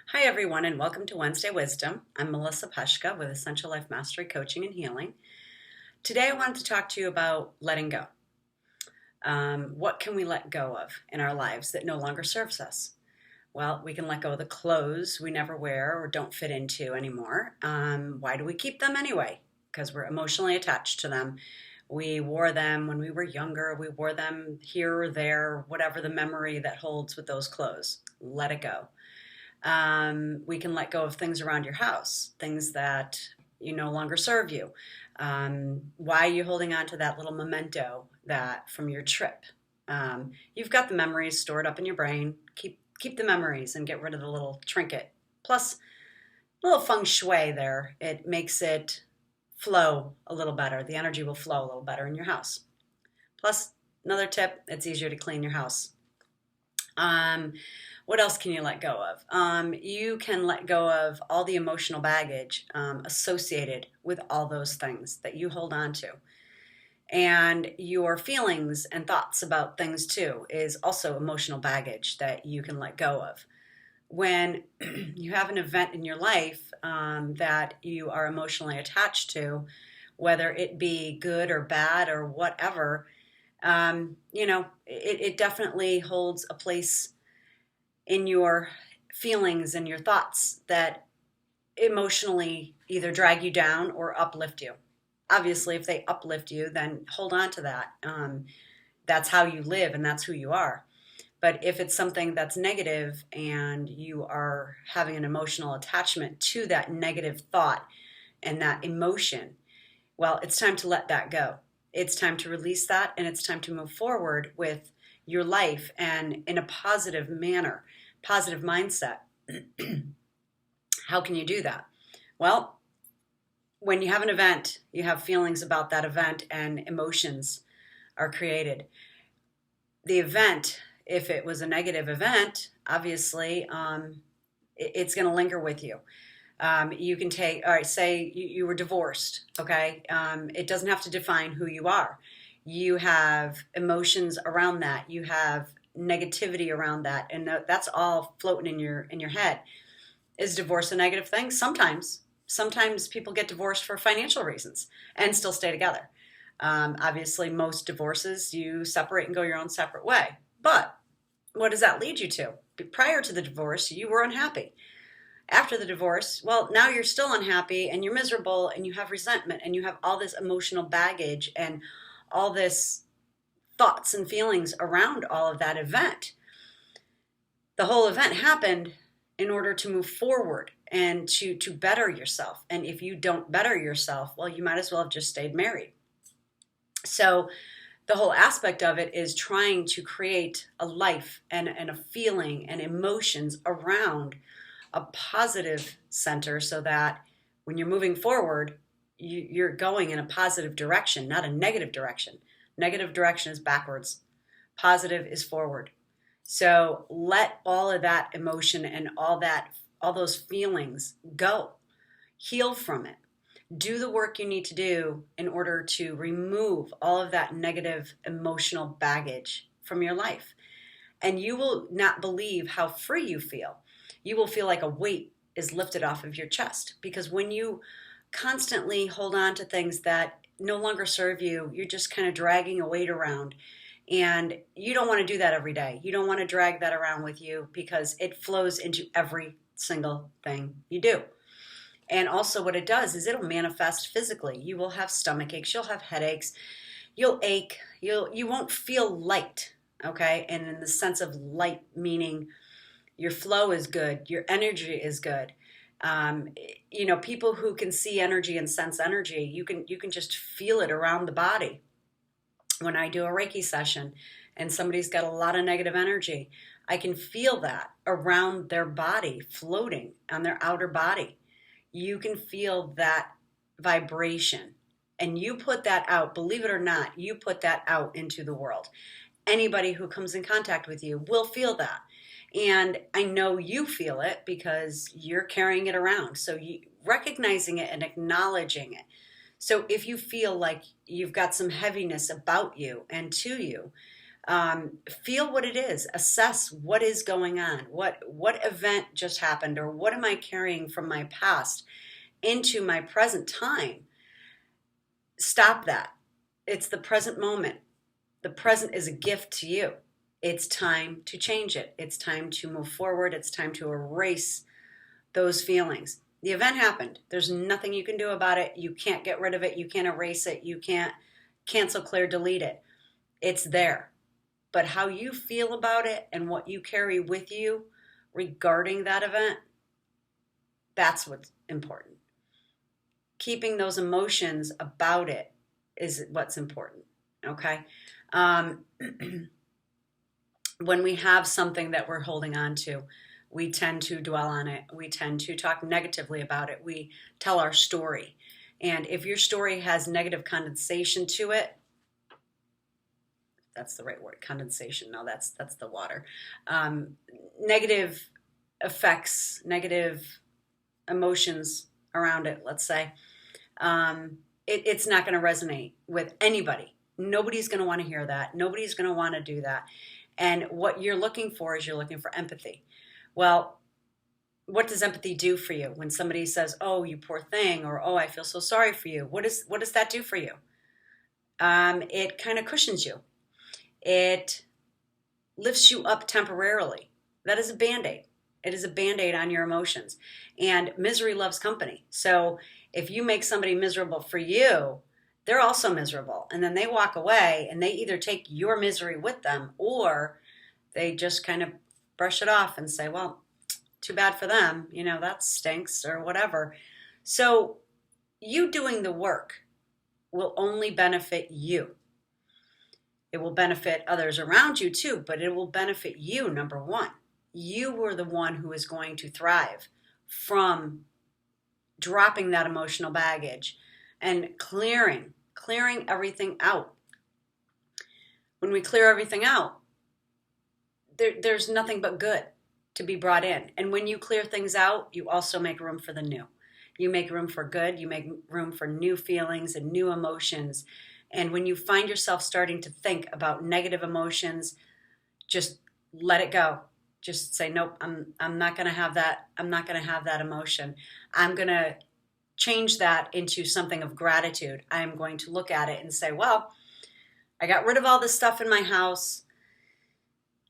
Hi, everyone, and welcome to Wednesday Wisdom. I'm Melissa Peshka with Essential Life Mastery Coaching and Healing. Today, I wanted to talk to you about letting go. What can we let go of in our lives that no longer serves us? Well, we can let go of the clothes we never wear or don't fit into anymore. Why do we keep them anyway? Because we're emotionally attached to them. We wore them when we were younger. We wore them here or there, whatever the memory that holds with those clothes. Let it go. We can let go of things around your house, things that you no longer serve you. Why are you holding on to that little memento that from your trip? You've got the memories stored up in your brain. Keep the memories and get rid of the little trinket. Plus, a little feng shui there. It makes it flow a little better. The energy will flow a little better in your house. Plus, another tip: it's easier to clean your house. Um, what else can you let go of? You can let go of all the emotional baggage associated with all those things that you hold on to. And your feelings and thoughts about things too is also emotional baggage that you can let go of. When you have an event in your life that you are emotionally attached to, whether it be good or bad or whatever, it definitely holds a place in your feelings and your thoughts that emotionally either drag you down or uplift you. Obviously, if they uplift you, then hold on to that. That's how you live and that's who you are. But if it's something that's negative and you are having an emotional attachment to that negative thought and that emotion, well, it's time to let that go. It's time to release that, and it's time to move forward with your life and in a positive manner, positive mindset. How can you do that? Well, when you have an event, you have feelings about that event and emotions are created. The event, if it was a negative event, obviously, it's going to linger with you. You can take, all right, say you were divorced, okay? It doesn't have to define who you are. You have emotions around that. You have negativity around that, and that's all floating in your head. Is divorce a negative thing? Sometimes people get divorced for financial reasons and still stay together. Obviously, most divorces, you separate and go your own separate way. But what does that lead you to? Prior to the divorce, you were unhappy. After the divorce, well, now you're still unhappy and you're miserable and you have resentment and you have all this emotional baggage and all this thoughts and feelings around all of that event. The whole event happened in order to move forward and to better yourself. And if you don't better yourself, well, you might as well have just stayed married. So the whole aspect of it is trying to create a life and a feeling and emotions around a positive center so that when you're moving forward, you're going in a positive direction, not a negative direction. Negative direction is backwards. Positive is forward. So let all of that emotion and all those feelings go. Heal from it. Do the work you need to do in order to remove all of that negative emotional baggage from your life. And you will not believe how free you feel. You will feel like a weight is lifted off of your chest, because when you constantly hold on to things that no longer serve you, you're just kind of dragging a weight around. And you don't want to do that every day. You don't want to drag that around with you because it flows into every single thing you do. And also what it does is it'll manifest physically. You will have stomach aches, you'll have headaches, you'll ache, you won't feel light, okay? And in the sense of light, meaning your flow is good, your energy is good. People who can see energy and sense energy, you can just feel it around the body. When I do a Reiki session and somebody's got a lot of negative energy, I can feel that around their body, floating on their outer body. You can feel that vibration, and you put that out. Believe it or not, you put that out into the world. Anybody who comes in contact with you will feel that. And I know you feel it because you're carrying it around. So recognizing it and acknowledging it. So if you feel like you've got some heaviness about you and to you, Feel what it is. Assess what is going on. What event just happened, or what am I carrying from my past into my present time? Stop that. It's the present moment. The present is a gift to you. It's time to change it. It's time to move forward. It's time to erase those feelings. The event happened. There's nothing you can do about it. You can't get rid of it. You can't erase it. You can't cancel, clear, delete it. It's there. But how you feel about it and what you carry with you regarding that event, that's what's important. Keeping those emotions about it is what's important, okay? When we have something that we're holding on to, we tend to dwell on it. We tend to talk negatively about it. We tell our story. And if your story has negative condensation to it, that's the right word, condensation. No, that's the water. Negative effects, negative emotions around it, let's say, it's not going to resonate with anybody. Nobody's going to want to hear that. Nobody's going to want to do that. And what you're looking for is you're looking for empathy. Well, what does empathy do for you when somebody says, "Oh, you poor thing," or "Oh, I feel so sorry for you"? What does that do for you? It kind of cushions you. It lifts you up temporarily. That is a Band-Aid. It is a Band-Aid on your emotions. And misery loves company. So if you make somebody miserable for you, they're also miserable. And then they walk away and they either take your misery with them, or they just kind of brush it off and say, well, too bad for them. That stinks, or whatever. So you doing the work will only benefit you. It will benefit others around you too, but it will benefit you, number one. You were the one who is going to thrive from dropping that emotional baggage and clearing everything out. When we clear everything out, there's nothing but good to be brought in. And when you clear things out, you also make room for the new. You make room for good. You make room for new feelings and new emotions. And when you find yourself starting to think about negative emotions, just let it go. Just say, nope, I'm not going to have that. I'm not going to have that emotion. I'm going to change that into something of gratitude. I'm going to look at it and say, well, I got rid of all this stuff in my house.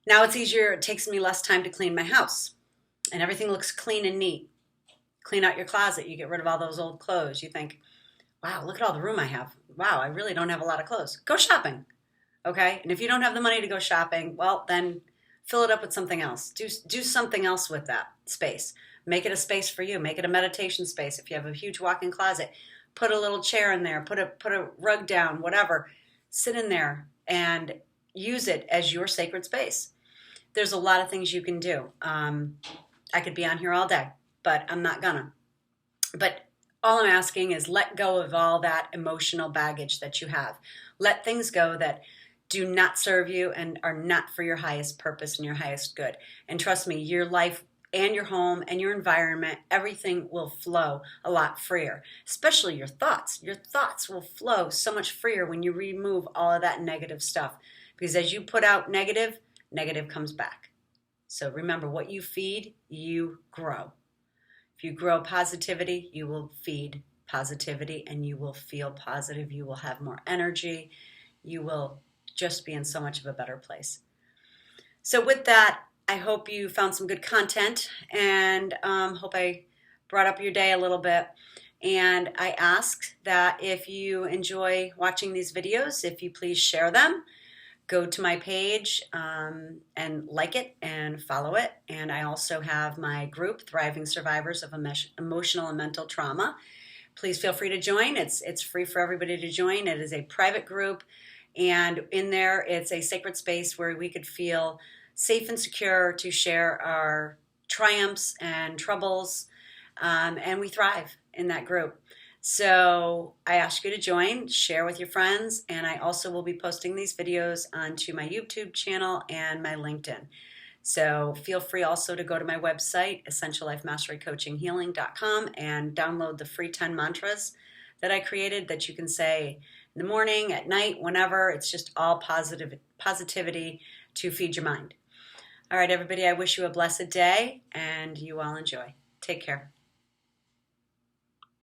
Now it's easier. It takes me less time to clean my house. And everything looks clean and neat. Clean out your closet. You get rid of all those old clothes. You think, wow, look at all the room I have. Wow, I really don't have a lot of clothes. Go shopping, okay? And if you don't have the money to go shopping, well, then fill it up with something else. Do something else with that space. Make it a space for you. Make it a meditation space. If you have a huge walk-in closet, put a little chair in there. Put a rug down, whatever. Sit in there and use it as your sacred space. There's a lot of things you can do. I could be on here all day, but I'm not gonna. But all I'm asking is let go of all that emotional baggage that you have. Let things go that do not serve you and are not for your highest purpose and your highest good. And trust me, your life and your home and your environment, everything will flow a lot freer, especially your thoughts. Your thoughts will flow so much freer when you remove all of that negative stuff. Because as you put out negative, negative comes back. So remember, what you feed, you grow. If you grow positivity, you will feed positivity and you will feel positive. You will have more energy. You will just be in so much of a better place. So with that, I hope you found some good content and hope I brought up your day a little bit. And I ask that if you enjoy watching these videos, if you please share them. Go to my page and like it and follow it. And I also have my group, Thriving Survivors of Emotional and Mental Trauma. Please feel free to join. It's free for everybody to join. It is a private group. And in there, it's a sacred space where we could feel safe and secure to share our triumphs and troubles. And we thrive in that group. So I ask you to join, share with your friends, and I also will be posting these videos onto my YouTube channel and my LinkedIn. So feel free also to go to my website, EssentialLifeMasteryCoachingHealing.com, and download the free 10 mantras that I created that you can say in the morning, at night, whenever. It's just all positivity to feed your mind. All right, everybody, I wish you a blessed day and you all enjoy. Take care.